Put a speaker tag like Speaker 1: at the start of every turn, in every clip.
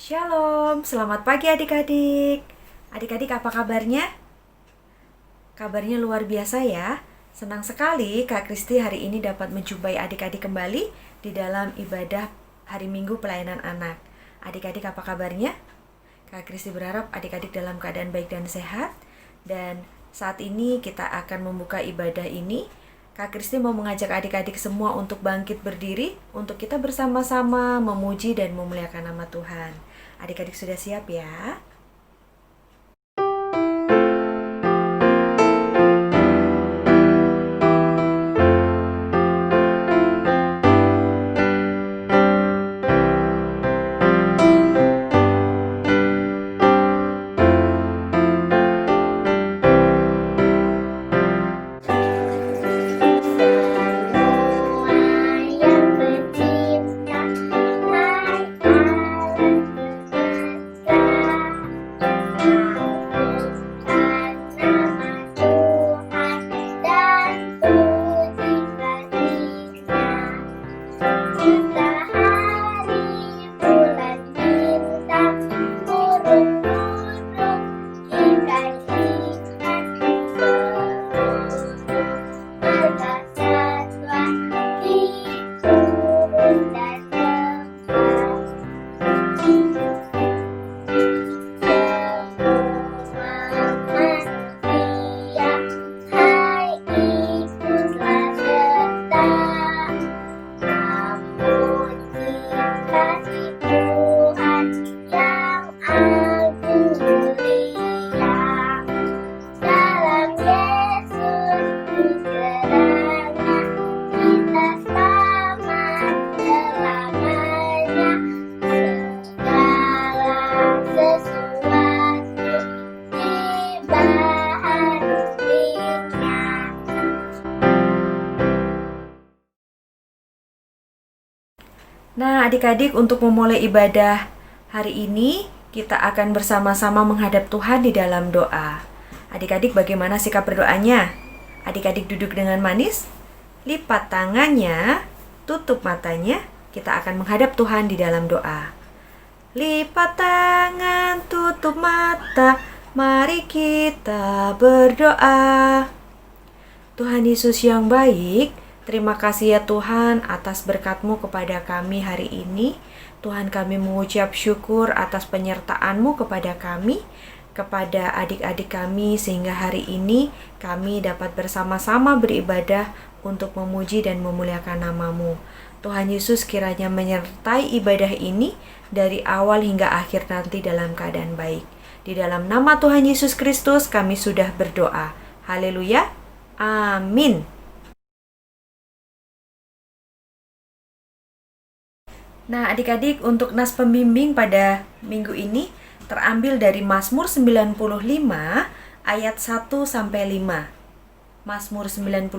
Speaker 1: Shalom, selamat pagi adik-adik. Adik-adik apa kabarnya? Kabarnya luar biasa ya. Senang sekali Kak Kristi hari ini dapat menjumpai adik-adik kembali di dalam ibadah hari Minggu pelayanan anak. Adik-adik apa kabarnya? Kak Kristi berharap adik-adik dalam keadaan baik dan sehat. Dan saat ini kita akan membuka ibadah ini. Kak Kristi mau mengajak adik-adik semua untuk bangkit berdiri, untuk kita bersama-sama memuji dan memuliakan nama Tuhan. Adik-adik sudah siap ya? Nah, adik-adik, untuk memulai ibadah hari ini, kita akan bersama-sama menghadap Tuhan di dalam doa. Adik-adik, bagaimana sikap berdoanya? Adik-adik duduk dengan manis, lipat tangannya, tutup matanya, kita akan menghadap Tuhan di dalam doa. Lipat tangan, tutup mata, mari kita berdoa. Tuhan Yesus yang baik, terima kasih ya Tuhan atas berkat-Mu kepada kami hari ini. Tuhan, kami mengucap syukur atas penyertaan-Mu kepada kami, kepada adik-adik kami, sehingga hari ini kami dapat bersama-sama beribadah untuk memuji dan memuliakan nama-Mu. Tuhan Yesus kiranya menyertai ibadah ini dari awal hingga akhir nanti dalam keadaan baik. Di dalam nama Tuhan Yesus Kristus kami sudah berdoa. Haleluya. Amin. Nah, adik-adik, untuk nas pembimbing pada minggu ini terambil dari Mazmur 95 ayat 1 sampai 5. Mazmur 95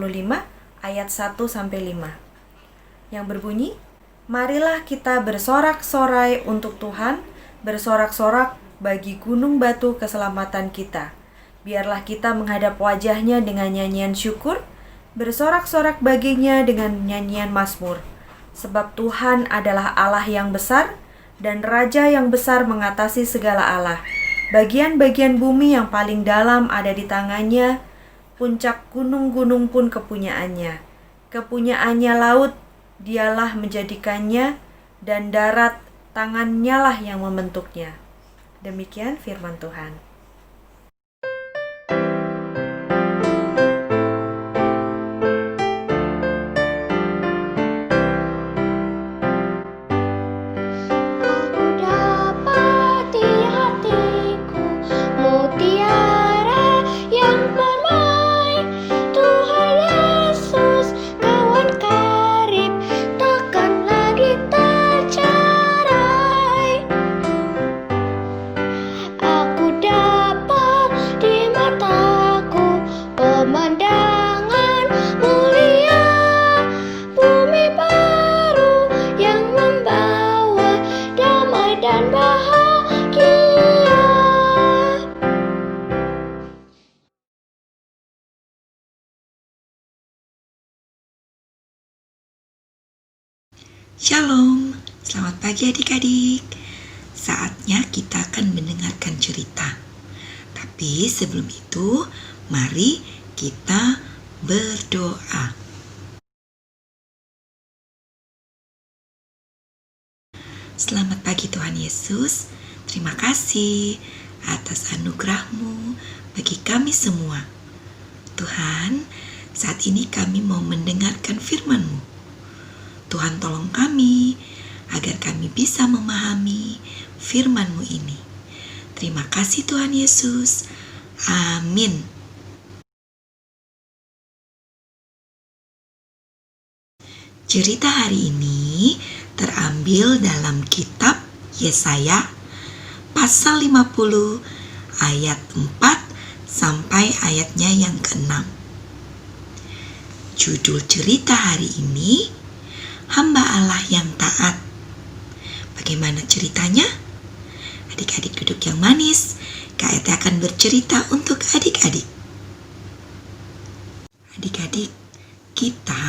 Speaker 1: ayat 1 sampai 5. Yang berbunyi, marilah kita bersorak-sorai untuk Tuhan, bersorak-sorak bagi gunung batu keselamatan kita. Biarlah kita menghadap wajahnya dengan nyanyian syukur, bersorak-sorak baginya dengan nyanyian mazmur. Sebab Tuhan adalah Allah yang besar, dan Raja yang besar mengatasi segala Allah. Bagian-bagian bumi yang paling dalam ada di tangannya, puncak gunung-gunung pun kepunyaannya. Kepunyaannya laut, dialah menjadikannya, dan darat, tangannya lah yang membentuknya. Demikian firman Tuhan.
Speaker 2: Shalom, selamat pagi adik-adik. saatnya kita akan mendengarkan cerita. Tapi sebelum itu, mari kita berdoa. Selamat pagi Tuhan Yesus, terima kasih atas anugerah-Mu bagi kami semua. Tuhan, saat ini kami mau mendengarkan firman-Mu. Tuhan tolong kami agar kami bisa memahami firman-Mu ini. Terima kasih Tuhan Yesus. Amin. Cerita hari ini terambil dalam kitab Yesaya pasal 50 ayat 4 sampai ayatnya yang ke-6. Judul cerita hari ini, Hamba Allah yang Taat. Bagaimana ceritanya? Adik-adik duduk yang manis, Kak Ete akan bercerita untuk adik-adik. Adik-adik, kita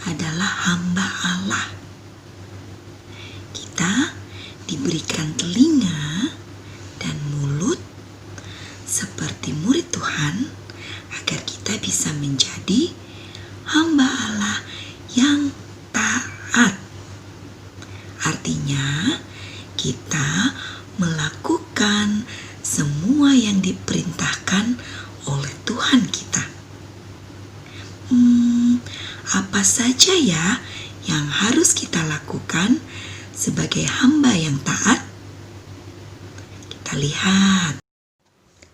Speaker 2: adalah hamba Allah. Kita diberikan telinga dan mulut seperti murid Tuhan agar kita bisa menjadi hamba Allah yang taat. Artinya, kita melakukan semua yang diperintahkan oleh Tuhan kita. Apa saja ya yang harus kita lakukan sebagai hamba yang taat? Kita lihat.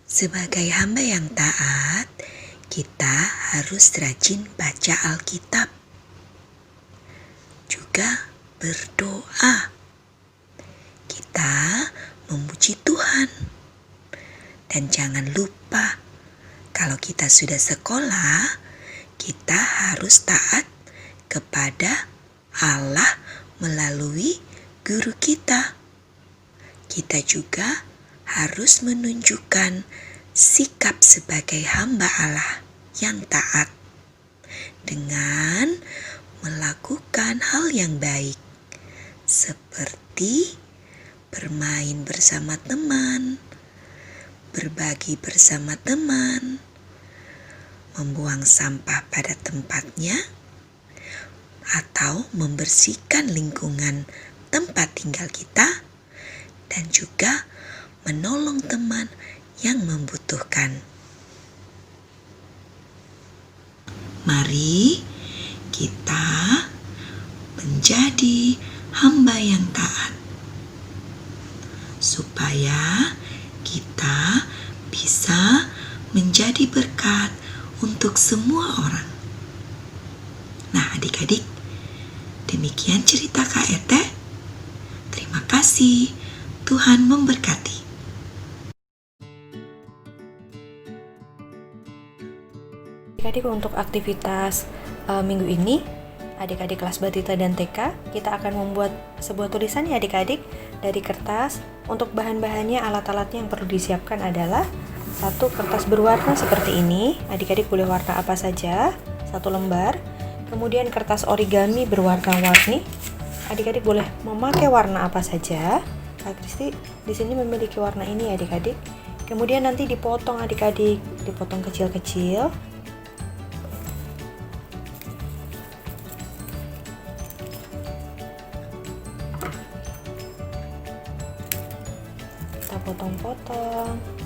Speaker 2: Sebagai hamba yang taat, kita harus rajin baca Alkitab. Juga berdoa. Kita memuji Tuhan. Dan jangan lupa, kalau kita sudah sekolah, kita harus taat kepada Allah melalui guru kita. Kita juga harus menunjukkan sikap sebagai hamba Allah yang taat dengan melakukan hal yang baik, seperti bermain bersama teman, berbagi bersama teman, membuang sampah pada tempatnya, atau membersihkan lingkungan tempat tinggal kita, dan juga menolong teman yang membutuhkan. Mari kita menjadi hamba yang taat, supaya kita bisa menjadi berkat untuk semua orang. Nah, adik-adik, demikian cerita Kak Ete. Terima kasih. Tuhan memberkati.
Speaker 1: Adik-adik, untuk aktivitas minggu ini, adik-adik kelas Batita dan TK, kita akan membuat sebuah tulisan ya adik-adik dari kertas. Untuk bahan-bahannya, alat-alatnya yang perlu disiapkan adalah 1 kertas berwarna seperti ini. Adik-adik boleh warna apa saja, 1 lembar. Kemudian kertas origami berwarna-warni. Adik-adik boleh memakai warna apa saja. Kak Kristi di sini memiliki warna ini ya adik-adik. Kemudian nanti dipotong adik-adik, dipotong kecil-kecil. Kita potong-potong.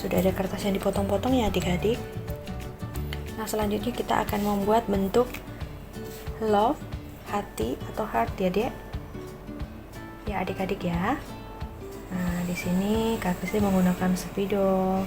Speaker 1: sudah ada kertas yang dipotong-potong ya adik-adik. Nah, selanjutnya kita akan membuat bentuk love, hati atau heart ya, Dek. Ya, adik-adik ya. Nah, di sini Kak Kristi menggunakan spidol.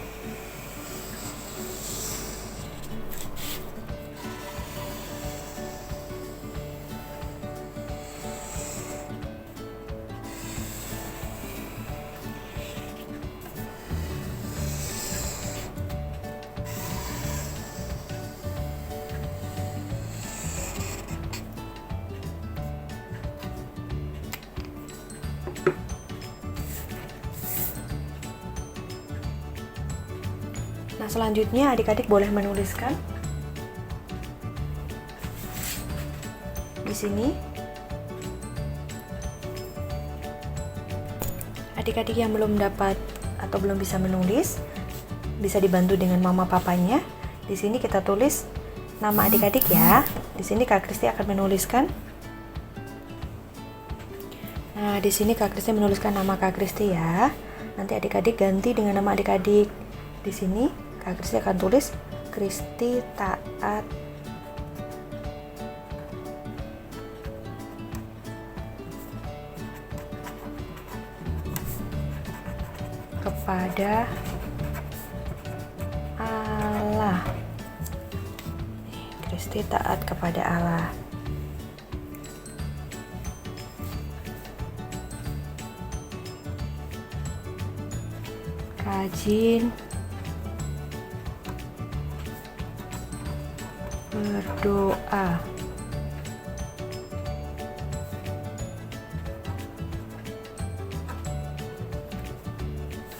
Speaker 1: Nah, selanjutnya adik-adik boleh menuliskan di sini. Adik-adik yang belum dapat atau belum bisa menulis, bisa dibantu dengan mama papanya. Di sini kita tulis nama adik-adik ya. Di sini Kak Kristi akan menuliskan. Nah, di sini Kak Kristi menuliskan nama Kak Kristi ya. Nanti adik-adik ganti dengan nama adik-adik. Di sini Kak Kristi akan tulis Kristi taat kepada Allah. Kristi taat kepada Allah. Rajin berdoa.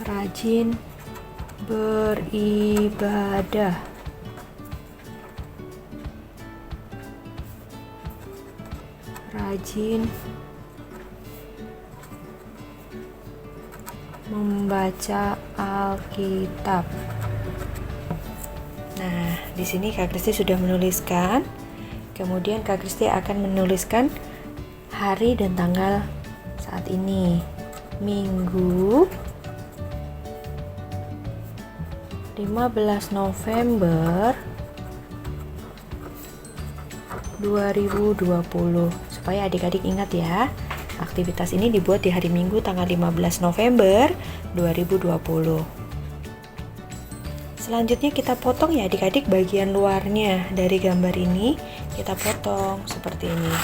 Speaker 1: Rajin beribadah. Rajin membaca Alkitab. Nah, di sini Kak Kristi sudah menuliskan. Kemudian Kak Kristi akan menuliskan hari dan tanggal saat ini. Minggu 15 November 2020. Supaya adik-adik ingat ya, aktivitas ini dibuat di hari Minggu tanggal 15 November 2020. Selanjutnya kita potong ya adik-adik bagian luarnya dari gambar ini. Kita potong seperti ini.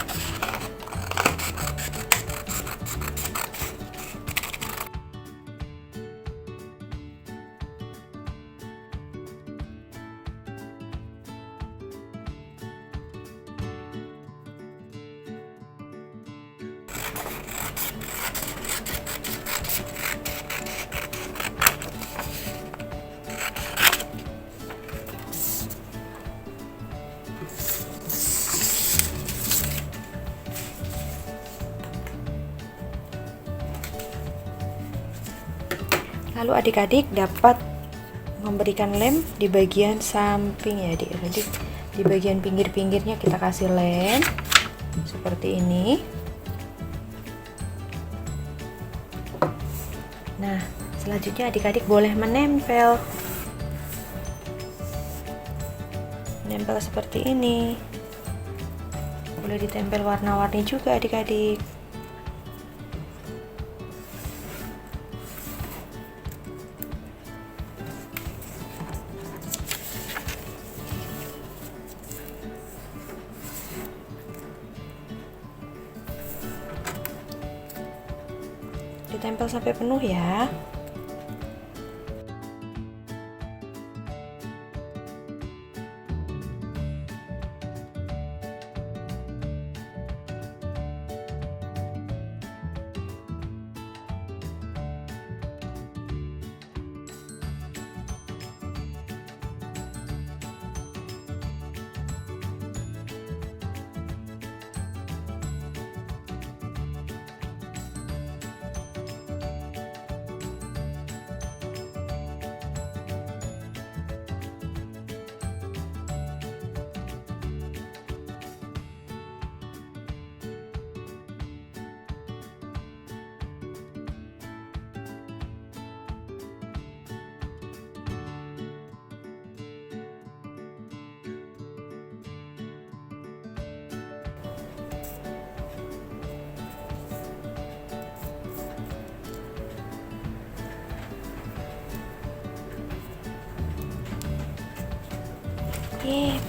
Speaker 1: Lalu adik-adik dapat memberikan lem di bagian samping ya adik-adik. Di bagian pinggir-pinggirnya kita kasih lem seperti ini. Nah, selanjutnya adik-adik boleh menempel. Menempel seperti ini. Boleh ditempel warna-warni juga adik-adik. Ditempel sampai penuh ya.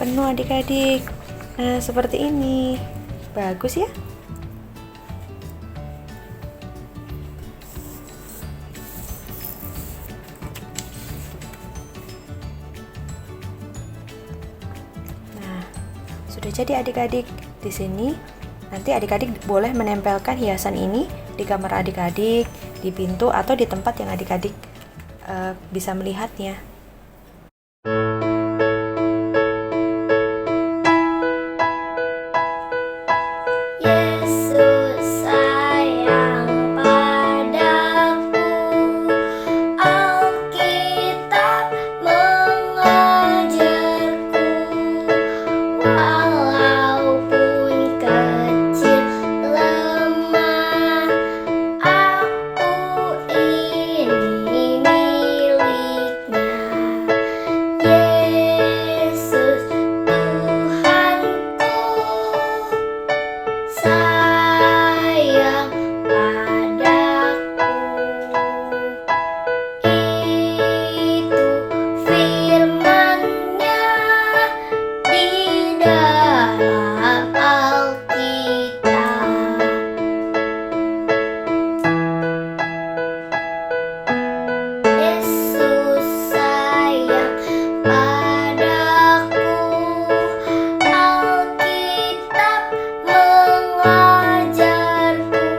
Speaker 1: Penuh adik-adik. Nah, seperti ini. Bagus ya? Nah, sudah jadi adik-adik. Di sini nanti adik-adik boleh menempelkan hiasan ini di kamar adik-adik, di pintu atau di tempat yang adik-adik bisa melihatnya.
Speaker 3: Yesus sayang padaku, Alkitab mengajarku, walaupun kecil lemah, aku ini miliknya. Yesus Tuhanku, sayang padaku. Itu firman-Nya di dalam Alkitab. Yesus sayang padaku, Alkitab mengajarku,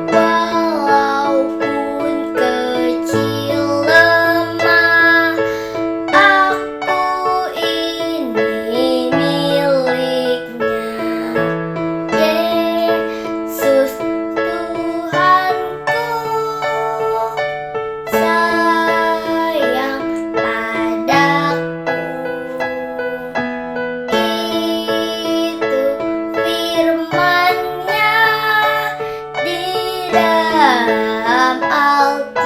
Speaker 3: walaupun kecil lemah, aku ini miliknya. Yesus Tuhanku, sayang padaku. Itu firman-Nya di dalam Alkitab.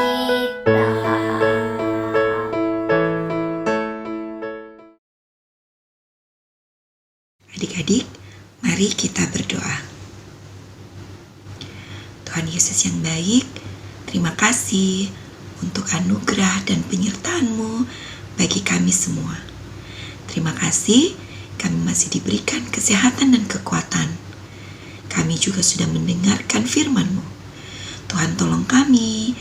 Speaker 2: Adik-adik, mari kita berdoa. Tuhan Yesus yang baik, terima kasih untuk anugerah dan penyertaan-Mu bagi kami semua. Terima kasih kami masih diberikan kesehatan dan kekuatan. Kami juga sudah mendengarkan firman-Mu. Tuhan tolong kami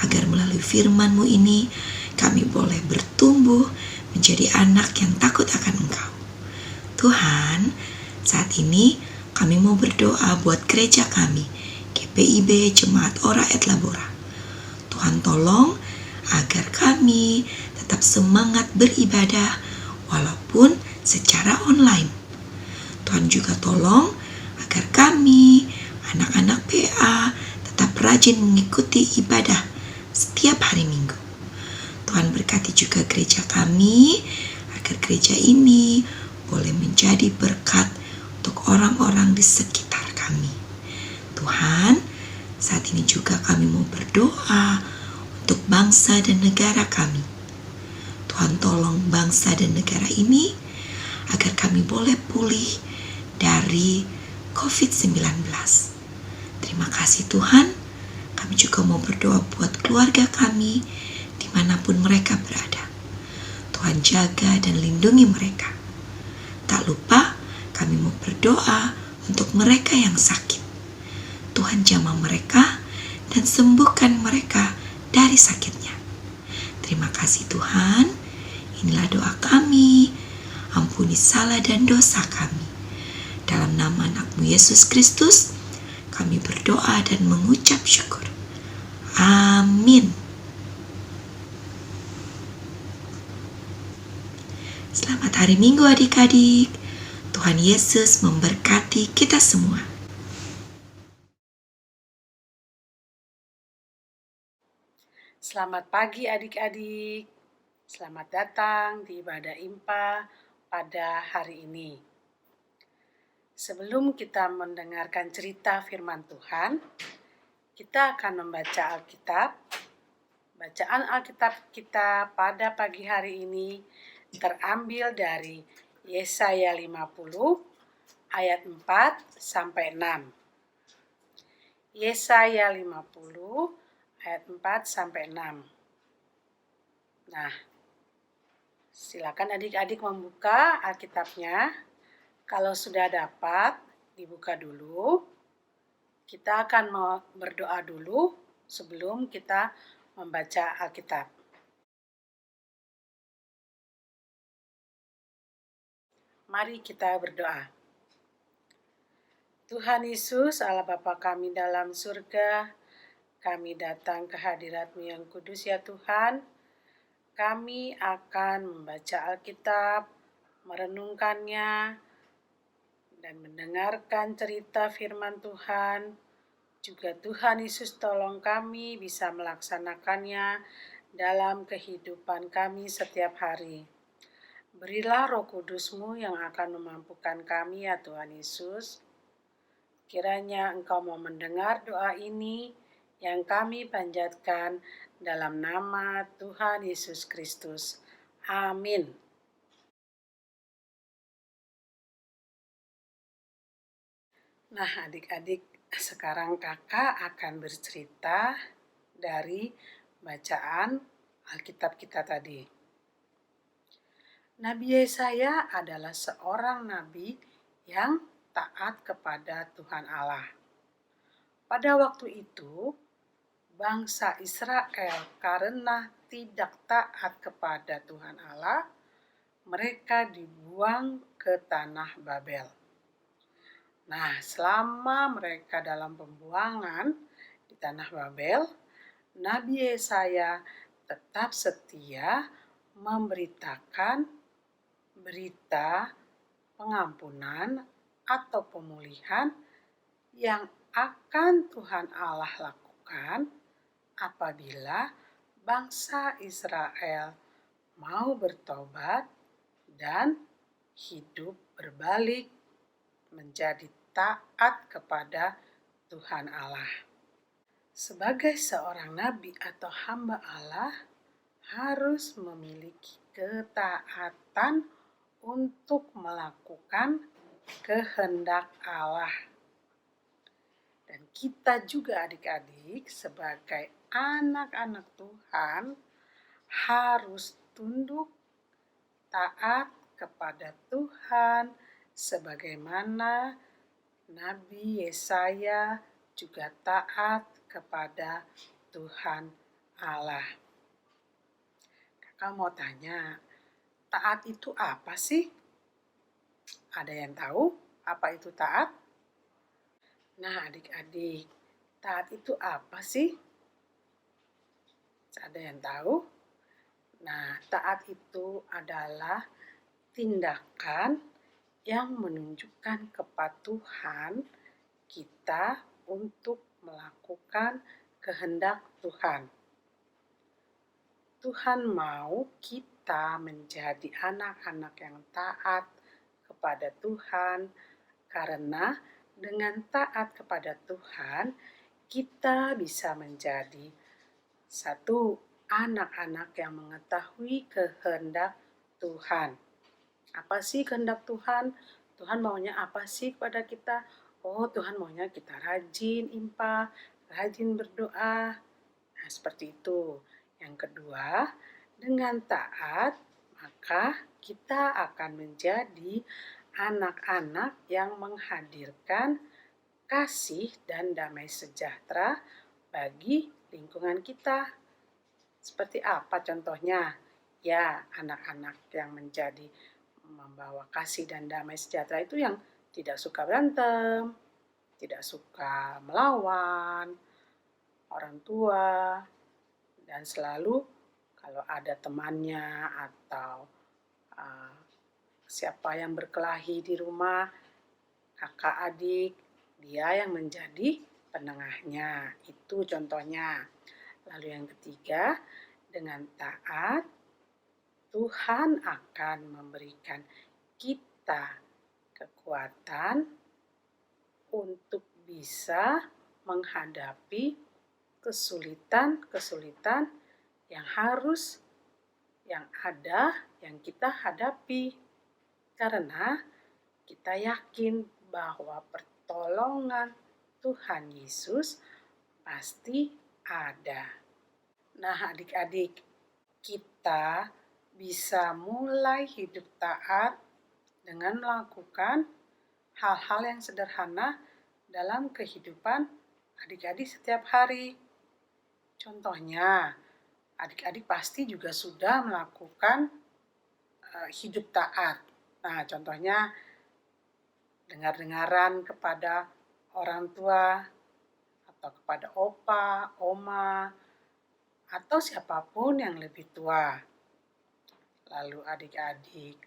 Speaker 2: agar melalui firman-Mu ini kami boleh bertumbuh menjadi anak yang takut akan Engkau. Tuhan, saat ini kami mau berdoa buat gereja kami, GPIB Jemaat Ora et Labora. Tuhan tolong agar kami tetap semangat beribadah walaupun secara online. Tuhan juga tolong agar kami, anak-anak PA, tetap rajin mengikuti ibadah setiap hari Minggu. Tuhan berkati juga gereja kami, agar gereja ini boleh menjadi berkat untuk orang-orang di sekitar kami. Tuhan, saat ini juga kami mau berdoa untuk bangsa dan negara kami. Tuhan tolong bangsa dan negara ini agar kami boleh pulih dari COVID-19. Terima kasih Tuhan. Kami juga mau berdoa buat keluarga kami dimanapun mereka berada. Tuhan jaga dan lindungi mereka. Tak lupa kami mau berdoa untuk mereka yang sakit. Tuhan jamah mereka dan sembuhkan mereka dari sakitnya. Terima kasih Tuhan. Inilah doa kami. Ampuni salah dan dosa kami. Dalam nama anak-Mu Yesus Kristus, kami berdoa dan mengucap syukur. Amin. Selamat hari Minggu adik-adik. Tuhan Yesus memberkati kita semua.
Speaker 4: Selamat pagi adik-adik. Selamat datang di ibadah IMPA pada hari ini. Sebelum kita mendengarkan cerita firman Tuhan, kita akan membaca Alkitab. Bacaan Alkitab kita pada pagi hari ini terambil dari Yesaya 50 ayat 4 sampai 6. Yesaya 50 ayat 4 sampai 6. Nah, Silakan adik-adik membuka Alkitabnya. Kalau sudah dapat, dibuka dulu. Kita akan berdoa dulu sebelum kita membaca Alkitab. Mari kita berdoa. Tuhan Yesus, Allah Bapa kami dalam surga, kami datang ke hadirat-Mu yang kudus ya Tuhan. Kami akan membaca Alkitab, merenungkannya, dan mendengarkan cerita firman Tuhan. Juga Tuhan Yesus tolong kami bisa melaksanakannya dalam kehidupan kami setiap hari. Berilah Roh Kudus-Mu yang akan memampukan kami ya Tuhan Yesus. Kiranya Engkau mau mendengar doa ini yang kami panjatkan dalam nama Tuhan Yesus Kristus. Amin. Nah adik-adik, sekarang kakak akan bercerita dari bacaan Alkitab kita tadi. Nabi Yesaya adalah seorang nabi yang taat kepada Tuhan Allah. Pada waktu itu, bangsa Israel karena tidak taat kepada Tuhan Allah, mereka dibuang ke tanah Babel. Nah, selama mereka dalam pembuangan di tanah Babel, Nabi Yesaya tetap setia memberitakan berita pengampunan atau pemulihan yang akan Tuhan Allah lakukan apabila bangsa Israel mau bertobat dan hidup berbalik menjadi taat kepada Tuhan Allah. Sebagai seorang nabi atau hamba Allah harus memiliki ketaatan untuk melakukan kehendak Allah. Dan kita juga adik-adik sebagai anak-anak Tuhan harus tunduk taat kepada Tuhan sebagaimana Nabi Yesaya juga taat kepada Tuhan Allah. Kakak mau tanya, taat itu apa sih? Ada yang tahu apa itu taat? Nah adik-adik, taat itu apa sih? Ada yang tahu? Nah, taat itu adalah tindakan yang menunjukkan kepatuhan kita untuk melakukan kehendak Tuhan. Tuhan mau kita menjadi anak-anak yang taat kepada Tuhan, karena dengan taat kepada Tuhan, kita bisa menjadi satu anak-anak yang mengetahui kehendak Tuhan. Apa sih kehendak Tuhan? Tuhan maunya apa sih kepada kita? Oh, Tuhan maunya kita rajin impa, rajin berdoa. Nah, seperti itu. Yang kedua, dengan taat, maka kita akan menjadi anak-anak yang menghadirkan kasih dan damai sejahtera bagi lingkungan kita. Seperti apa contohnya? Ya, anak-anak yang menjadi membawa kasih dan damai sejahtera itu yang tidak suka berantem, tidak suka melawan orang tua, dan selalu kalau ada temannya atau siapa yang berkelahi di rumah, kakak adik, dia yang menjadi penengahnya. Itu contohnya. Lalu yang ketiga, dengan taat, Tuhan akan memberikan kita kekuatan untuk bisa menghadapi kesulitan-kesulitan yang ada, yang kita hadapi. Karena kita yakin bahwa pertolongan Tuhan Yesus pasti ada. Nah adik-adik, kita bisa mulai hidup taat dengan melakukan hal-hal yang sederhana dalam kehidupan adik-adik setiap hari. Contohnya, adik-adik pasti juga sudah melakukan hidup taat. Nah, contohnya dengar-dengaran kepada orang tua atau kepada opa, oma, atau siapapun yang lebih tua. Lalu adik-adik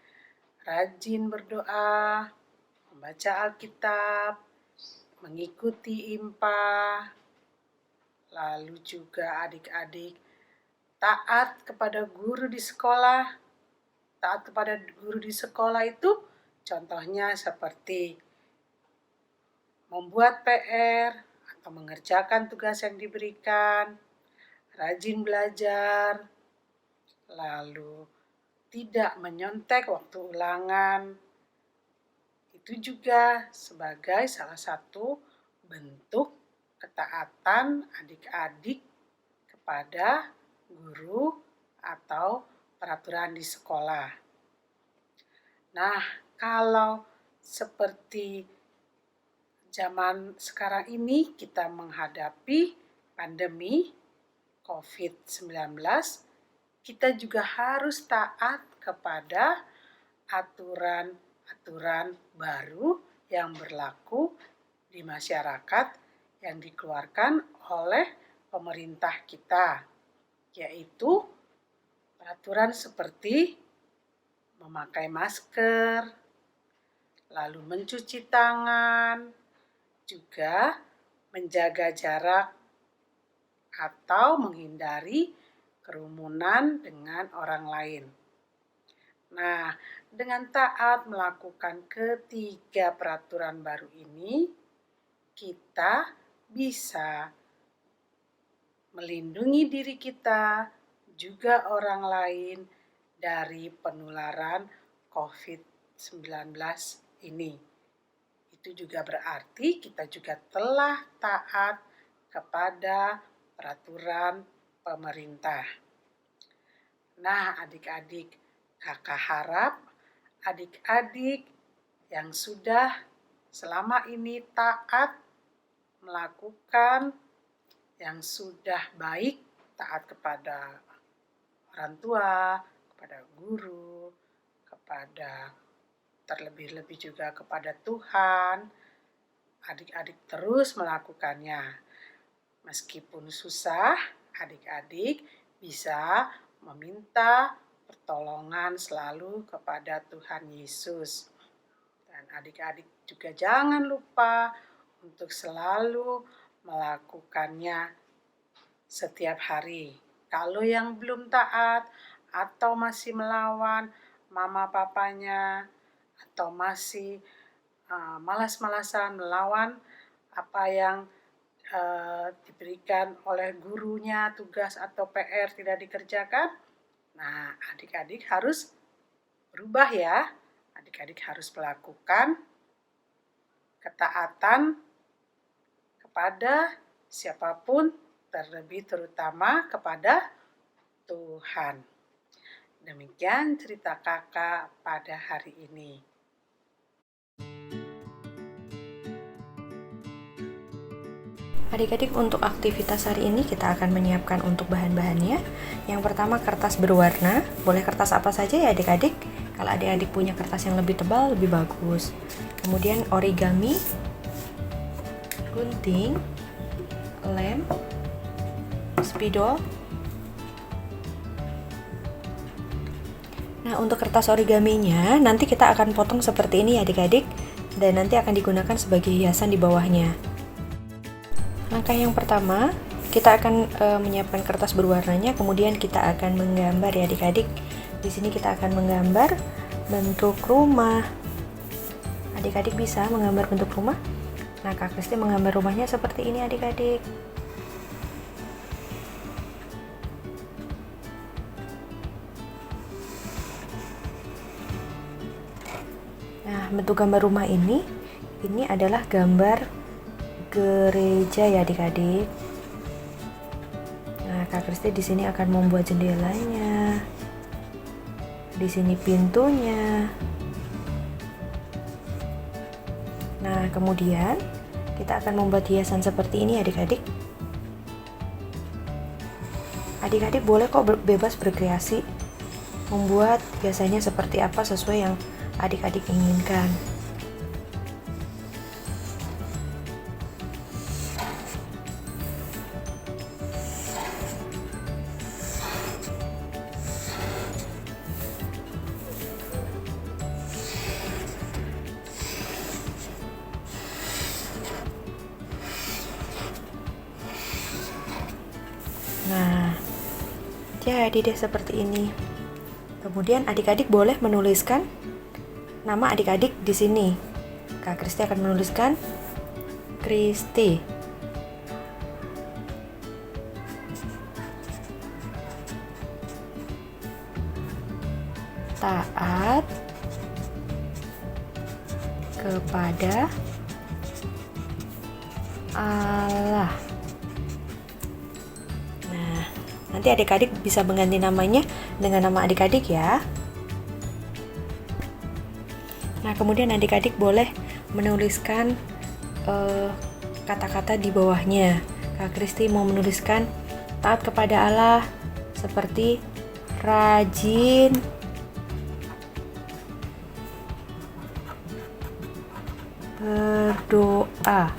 Speaker 4: rajin berdoa, membaca Alkitab, mengikuti IMPA, lalu juga adik-adik taat kepada guru di sekolah. Taat kepada guru di sekolah itu contohnya seperti membuat PR atau mengerjakan tugas yang diberikan, rajin belajar, lalu tidak menyontek waktu ulangan. Itu juga sebagai salah satu bentuk ketaatan adik-adik kepada guru atau peraturan di sekolah. Nah, kalau seperti zaman sekarang ini kita menghadapi pandemi COVID-19, kita juga harus taat kepada aturan-aturan baru yang berlaku di masyarakat yang dikeluarkan oleh pemerintah kita, yaitu peraturan seperti memakai masker, lalu mencuci tangan, juga menjaga jarak atau menghindari kerumunan dengan orang lain. Nah, dengan taat melakukan ketiga peraturan baru ini, kita bisa melindungi diri kita, juga orang lain dari penularan COVID-19 ini. Itu juga berarti kita juga telah taat kepada peraturan pemerintah. Nah, adik-adik, kakak harap adik-adik yang sudah selama ini taat melakukan yang sudah baik, taat kepada orang tua, kepada guru, kepada terlebih-lebih juga kepada Tuhan. Adik-adik terus melakukannya. Meskipun susah, adik-adik bisa meminta pertolongan selalu kepada Tuhan Yesus. Dan adik-adik juga jangan lupa untuk selalu melakukannya setiap hari. Kalau yang belum taat atau masih melawan mama papanya atau masih malas-malasan melawan apa yang diberikan oleh gurunya, tugas atau PR tidak dikerjakan, nah adik-adik harus berubah ya. Adik-adik harus melakukan ketaatan kepada siapapun, terlebih terutama kepada Tuhan. Demikian cerita kakak pada hari ini.
Speaker 1: Adik-adik, untuk aktivitas hari ini kita akan menyiapkan untuk bahan-bahannya. Yang pertama, kertas berwarna. Boleh kertas apa saja ya adik-adik. Kalau adik-adik punya kertas yang lebih tebal, lebih bagus. Kemudian origami, gunting, lem, spidol. Nah, untuk kertas origaminya nanti kita akan potong seperti ini ya adik-adik, dan nanti akan digunakan sebagai hiasan di bawahnya. Langkah yang pertama, kita akan menyiapkan kertas berwarnanya, kemudian kita akan menggambar ya adik-adik. Di sini kita akan menggambar bentuk rumah. Adik-adik bisa menggambar bentuk rumah? Nah, Kak Kristi menggambar rumahnya seperti ini adik-adik. Nah, bentuk gambar rumah ini adalah gambar gereja ya adik-adik. Nah, Kak Kristi di sini akan membuat jendelanya. Di sini pintunya. Nah, kemudian kita akan membuat hiasan seperti ini adik-adik. Adik-adik boleh kok bebas berkreasi, membuat hiasannya seperti apa sesuai yang adik-adik inginkan. Nah, jadi deh seperti ini. Kemudian adik-adik boleh menuliskan nama adik-adik di sini. Kak Kristi akan menuliskan Kristi. Taat kepada Allah. Nah, nanti adik-adik bisa mengganti namanya dengan nama adik-adik ya. Nah, kemudian adik-adik boleh menuliskan kata-kata di bawahnya. Kak Kristi mau menuliskan taat kepada Allah seperti rajin berdoa.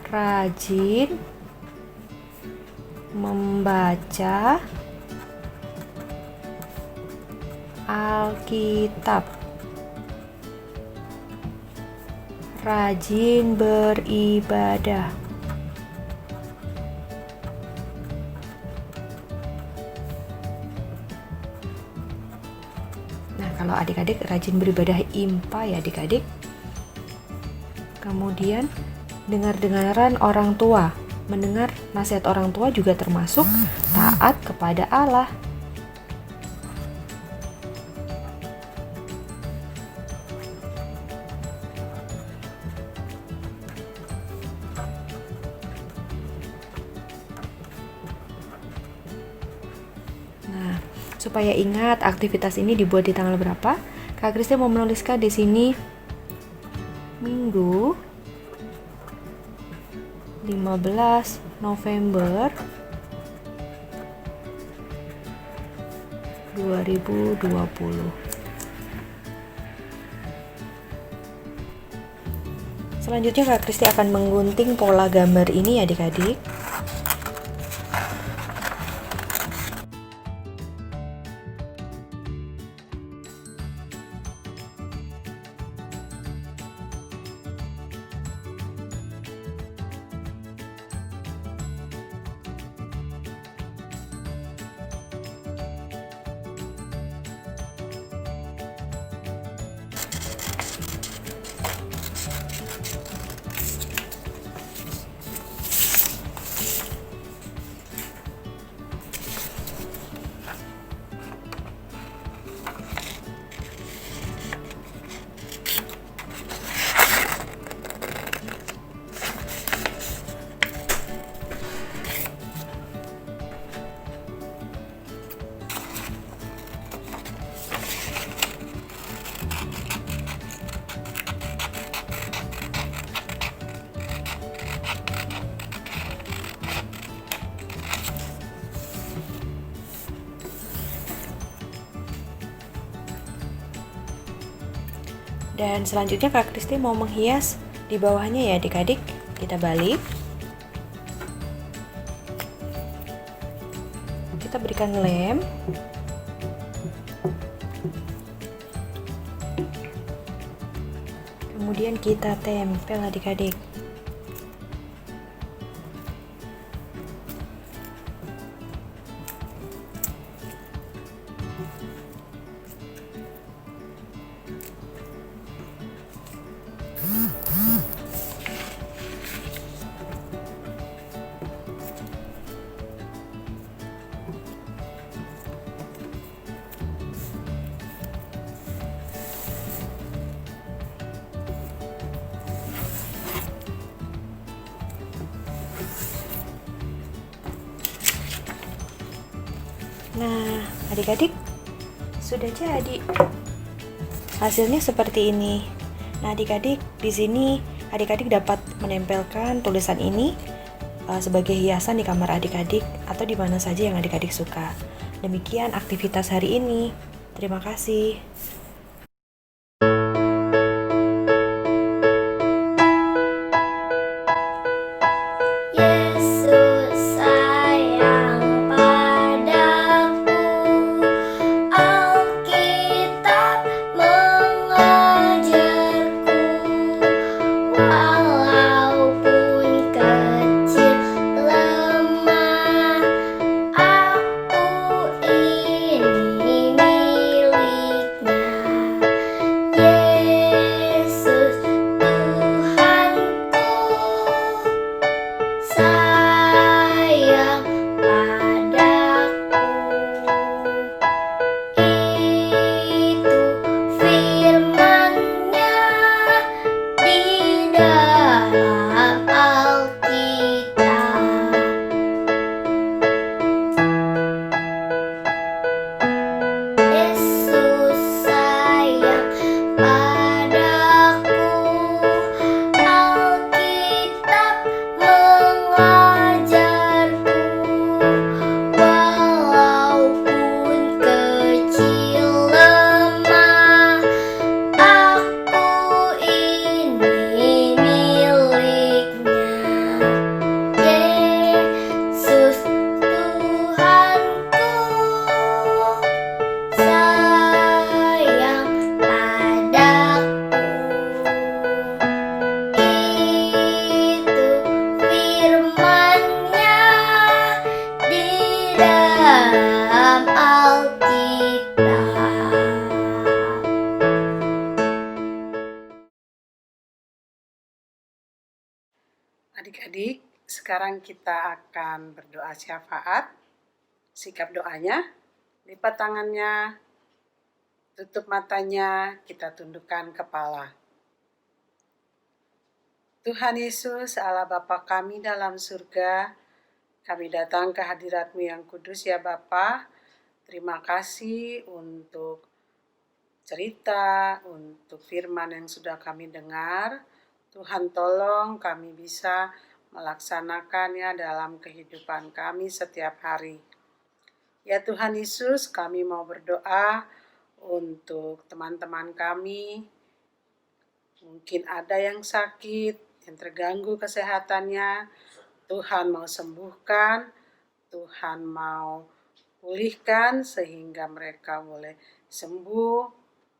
Speaker 1: Rajin membaca Alkitab. Rajin beribadah. Nah, kalau adik-adik rajin beribadah IMPA ya adik-adik. Kemudian dengar-dengaran orang tua. Mendengar nasihat orang tua juga termasuk taat kepada Allah. Nah, supaya ingat aktivitas ini dibuat di tanggal berapa, Kak Kristi mau menuliskan di sini Minggu 15 November 2020. Selanjutnya Kak Kristi akan menggunting pola gambar ini adik-adik. Dan selanjutnya Kak Kristi mau menghias di bawahnya ya adik-adik. Kita balik. Kita berikan lem. Kemudian kita tempel adik-adik. Adik-adik, sudah jadi. Hasilnya seperti ini. Nah, adik-adik, di sini adik-adik dapat menempelkan tulisan ini sebagai hiasan di kamar adik-adik atau di mana saja yang adik-adik suka. Demikian aktivitas hari ini. Terima kasih.
Speaker 3: Yesus sayang padaku, Alkitab mengajarku, walaupun kecil lemah, aku ini miliknya. Yesus Tuhanku, sayang padaku. Itu firman-Nya di dalam Alkitab. Yesus sayang padaku, Alkitab mengajarku, walaupun kecil lemah, aku ini miliknya. Yesus Tuhanku, sayang padaku. Itu firman-Nya di dalam Alkitab.
Speaker 4: Adik-adik, sekarang kita akan berdoa syafaat. Sikap doanya, lipat tangannya, tutup matanya, kita tundukkan kepala. Tuhan Yesus, Allah Bapa kami dalam surga, kami datang ke hadirat-Mu yang kudus ya Bapa. Terima kasih untuk cerita, untuk firman yang sudah kami dengar. Tuhan tolong kami bisa melaksanakannya dalam kehidupan kami setiap hari. Ya Tuhan Yesus, kami mau berdoa untuk teman-teman kami. Mungkin ada yang sakit, yang terganggu kesehatannya. Tuhan mau sembuhkan, Tuhan mau pulihkan sehingga mereka boleh sembuh,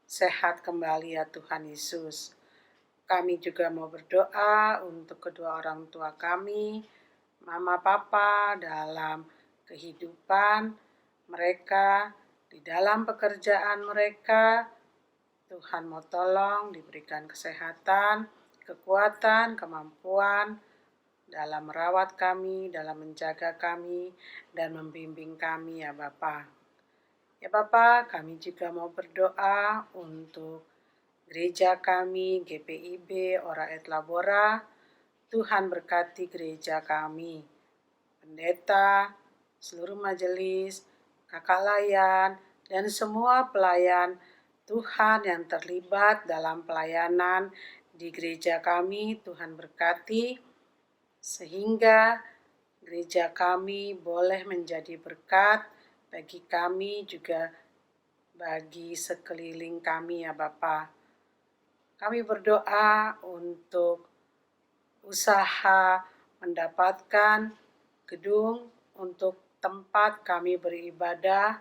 Speaker 4: sehat kembali ya Tuhan Yesus. Kami juga mau berdoa untuk kedua orang tua kami, Mama Papa dalam kehidupan mereka, di dalam pekerjaan mereka. Tuhan mau tolong diberikan kesehatan, kekuatan, kemampuan dalam merawat kami, dalam menjaga kami, dan membimbing kami ya Bapa. Ya Bapa, kami juga mau berdoa untuk gereja kami, GPIB, Ora et Labora. Tuhan berkati gereja kami, pendeta, seluruh majelis, kakak layan, dan semua pelayan Tuhan yang terlibat dalam pelayanan di gereja kami. Tuhan berkati sehingga gereja kami boleh menjadi berkat bagi kami juga bagi sekeliling kami ya Bapa. Kami berdoa untuk usaha mendapatkan gedung untuk tempat kami beribadah.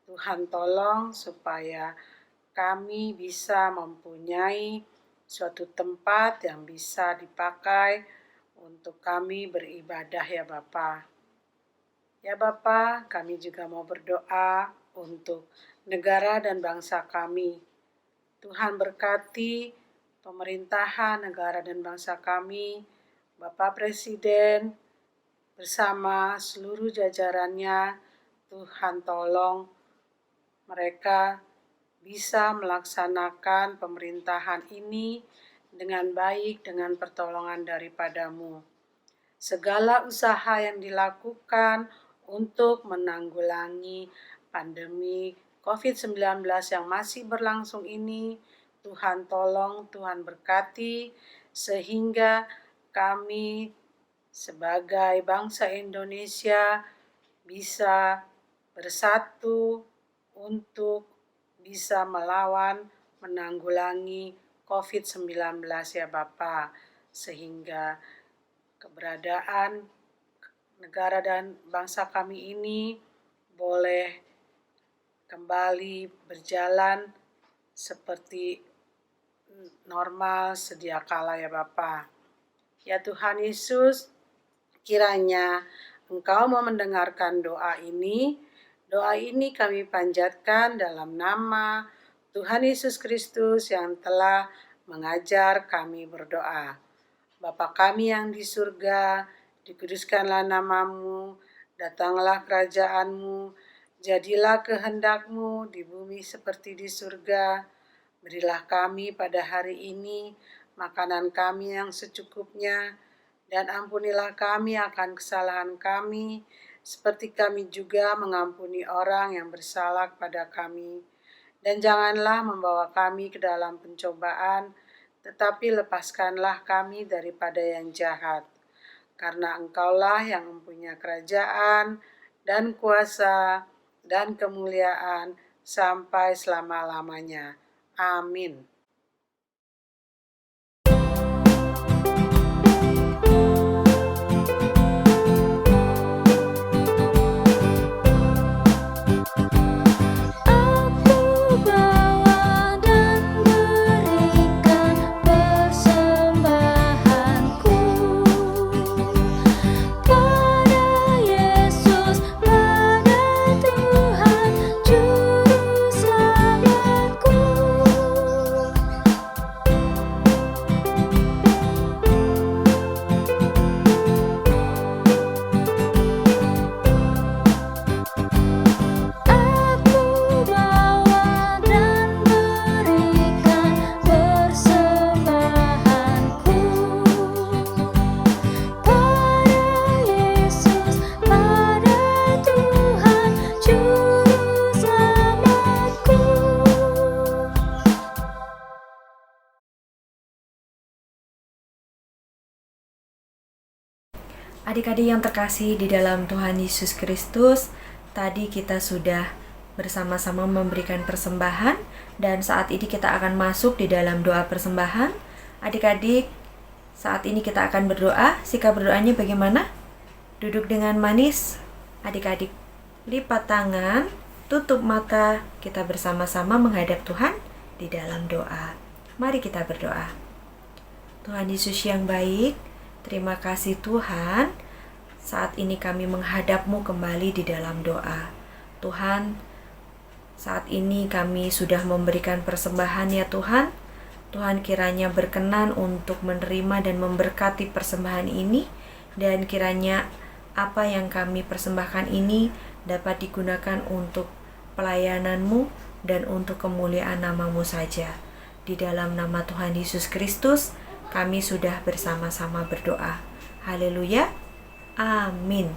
Speaker 4: Tuhan tolong supaya kami bisa mempunyai suatu tempat yang bisa dipakai untuk kami beribadah ya Bapa. Ya Bapa, kami juga mau berdoa untuk negara dan bangsa kami. Tuhan berkati pemerintahan negara dan bangsa kami, Bapak Presiden bersama seluruh jajarannya. Tuhan tolong mereka bisa melaksanakan pemerintahan ini dengan baik, dengan pertolongan daripada-Mu. Segala usaha yang dilakukan untuk menanggulangi pandemi COVID-19 yang masih berlangsung ini. Tuhan tolong, Tuhan berkati, sehingga kami sebagai bangsa Indonesia bisa bersatu untuk bisa melawan, menanggulangi COVID-19 ya Bapak, sehingga keberadaan negara dan bangsa kami ini boleh kembali berjalan seperti normal sedia kala ya Bapa. Ya Tuhan Yesus, kiranya Engkau mau mendengarkan doa ini. Doa ini kami panjatkan dalam nama Tuhan Yesus Kristus yang telah mengajar kami berdoa. Bapa kami yang di surga, dikuduskanlah namamu, datanglah kerajaanmu, jadilah kehendak-Mu di bumi seperti di surga. Berilah kami pada hari ini makanan kami yang secukupnya, dan ampunilah kami akan kesalahan kami, seperti kami juga mengampuni orang yang bersalah kepada kami. Dan janganlah membawa kami ke dalam pencobaan, tetapi lepaskanlah kami daripada yang jahat. Karena Engkaulah yang mempunyai kerajaan dan kuasa dan kemuliaan sampai selama-lamanya. Amin.
Speaker 3: Aku bawa dan berikan persembahanku pada Yesus, pada Tuhan Juru Selamatku. Aku bawa dan berikan persembahanku pada Yesus, pada Tuhan Juru Selamatku.
Speaker 1: Adik-adik yang terkasih di dalam Tuhan Yesus Kristus, tadi kita sudah bersama-sama memberikan persembahan dan saat ini kita akan masuk di dalam doa persembahan. Adik-adik, saat ini kita akan berdoa. Sikap berdoanya bagaimana? Duduk dengan manis. Adik-adik, lipat tangan, tutup mata, kita bersama-sama menghadap Tuhan di dalam doa. Mari kita berdoa. Tuhan Yesus yang baik, terima kasih Tuhan, saat ini kami menghadap-Mu kembali di dalam doa. Tuhan, saat ini kami sudah memberikan persembahan ya Tuhan. Tuhan kiranya berkenan untuk menerima dan memberkati persembahan ini, dan kiranya apa yang kami persembahkan ini dapat digunakan untuk pelayanan-Mu dan untuk kemuliaan nama-Mu saja. Di dalam nama Tuhan Yesus Kristus, kami sudah bersama-sama berdoa. Haleluya. Amin.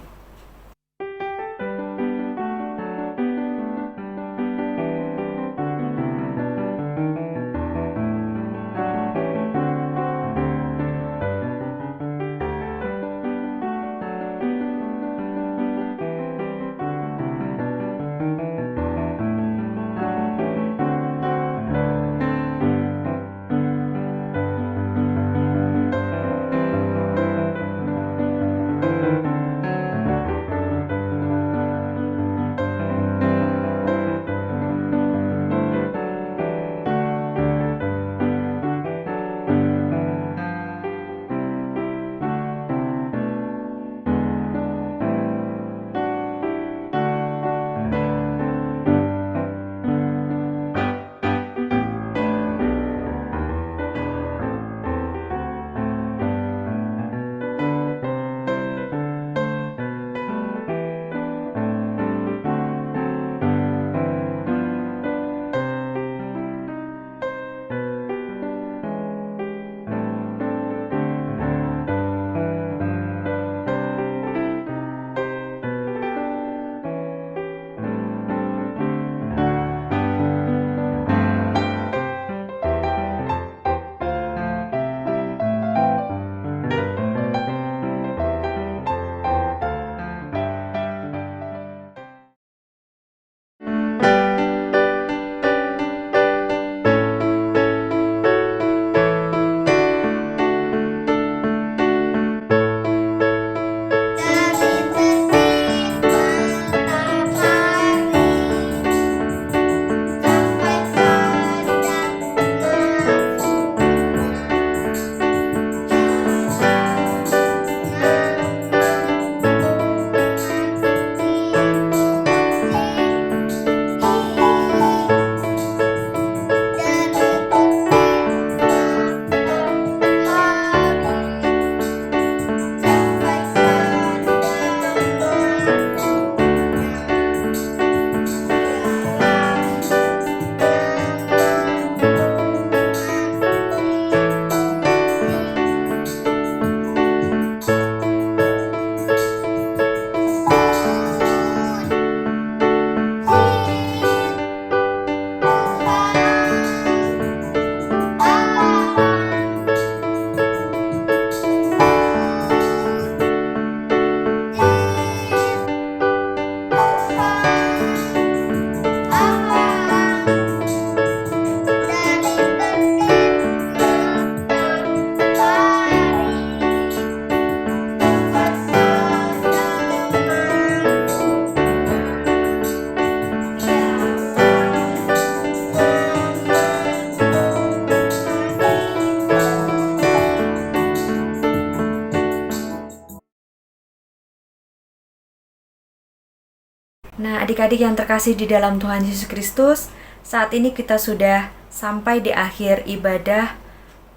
Speaker 1: Nah, adik-adik yang terkasih di dalam Tuhan Yesus Kristus, saat ini kita sudah sampai di akhir ibadah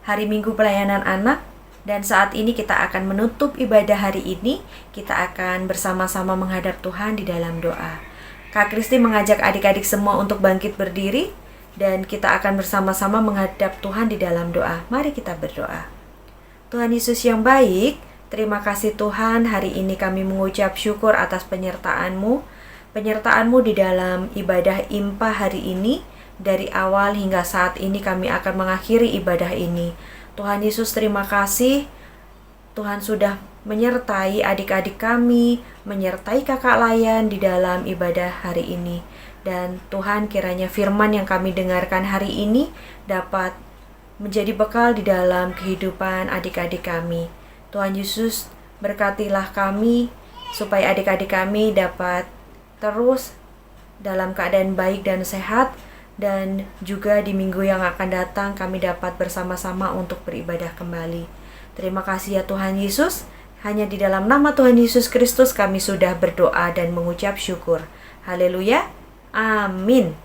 Speaker 1: hari Minggu Pelayanan Anak, dan saat ini kita akan menutup ibadah hari ini. Kita akan bersama-sama menghadap Tuhan di dalam doa. Kak Kristi mengajak adik-adik semua untuk bangkit berdiri, dan kita akan bersama-sama menghadap Tuhan di dalam doa. Mari kita berdoa. Tuhan Yesus yang baik, terima kasih Tuhan, hari ini kami mengucap syukur atas penyertaan-Mu di dalam ibadah IMPA hari ini. Dari awal hingga saat ini kami akan mengakhiri ibadah ini. Tuhan Yesus, terima kasih. Tuhan sudah menyertai adik-adik kami, menyertai kakak Layan di dalam ibadah hari ini. Dan Tuhan, kiranya firman yang kami dengarkan hari ini dapat menjadi bekal di dalam kehidupan adik-adik kami. Tuhan Yesus, berkatilah kami supaya adik-adik kami dapat terus dalam keadaan baik dan sehat, dan juga di minggu yang akan datang kami dapat bersama-sama untuk beribadah kembali. Terima kasih ya Tuhan Yesus. Hanya di dalam nama Tuhan Yesus Kristus kami sudah berdoa dan mengucap syukur. Haleluya. Amin.